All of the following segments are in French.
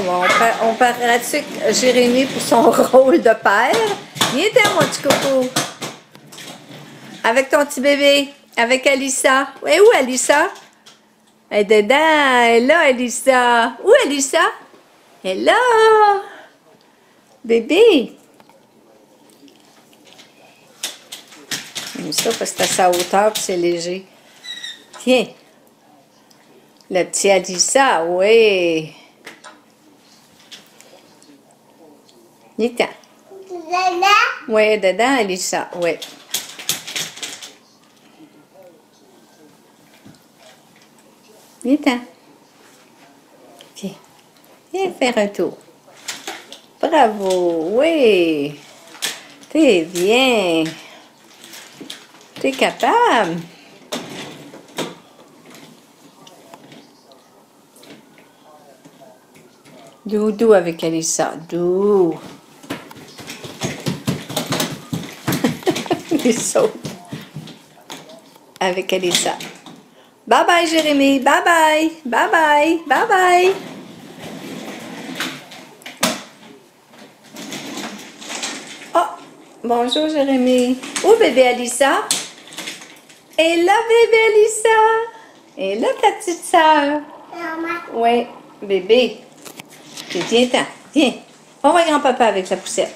on pratique Jérémy pour son rôle de père. Viens-t'en, mon petit coco. Avec ton petit bébé. Avec Alissa. Elle est où, Alissa? Elle est dedans. Elle est là, Alissa. Où, Alissa? Elle est là. Bébé. J'aime ça parce que c'est à sa hauteur et c'est léger. Tiens. Le petit Alissa, oui. Viens-t'en. Oui, dedans, Alissa, oui. Viens-t'en. Viens. Viens faire un tour. Bravo, oui. T'es bien. T'es capable. Doudou avec Alissa. Doux. Il saute. Avec Alissa. Bye bye, Jérémy. Bye bye. Bye bye. Bye bye. Oh, bonjour, Jérémy. Où bébé Alissa? Et là, bébé Alissa. Et là, ta petite sœur. Oui, bébé. Viens-t'en. Viens. On va grand-papa avec la poussette.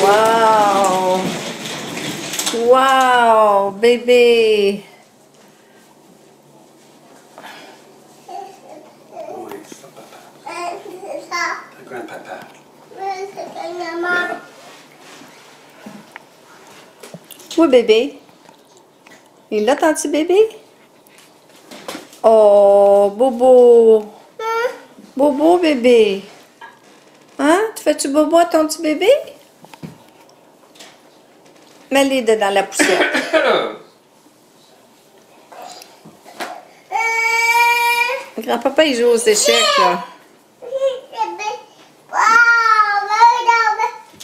Wow! Wow, bébé! Oui, c'est ça, papa. Grand-papa. Yeah. Oui, bébé. Il est là, ton petit bébé? Oh, bobo! Bobo, bébé! Hein? Tu fais-tu bobo à ton petit bébé? Mets-les dans la poussière. Grand-papa, il joue aux échecs, là.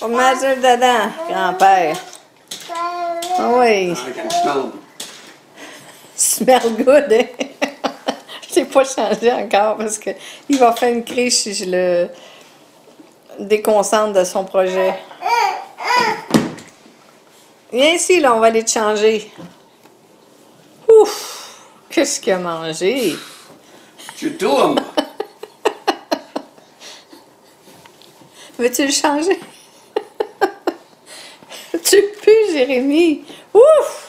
On met ça dedans, grand-père. Ah oui. I can smell them. Smell good, hein? Je l'ai pas changé encore parce que il va faire une crise si je le déconcentre de son projet. Viens ici, là, on va aller te changer. Ouf! Qu'est-ce qu'il a mangé? Tu tournes. Veux-tu le changer? Tu pues, Jérémy? Ouf!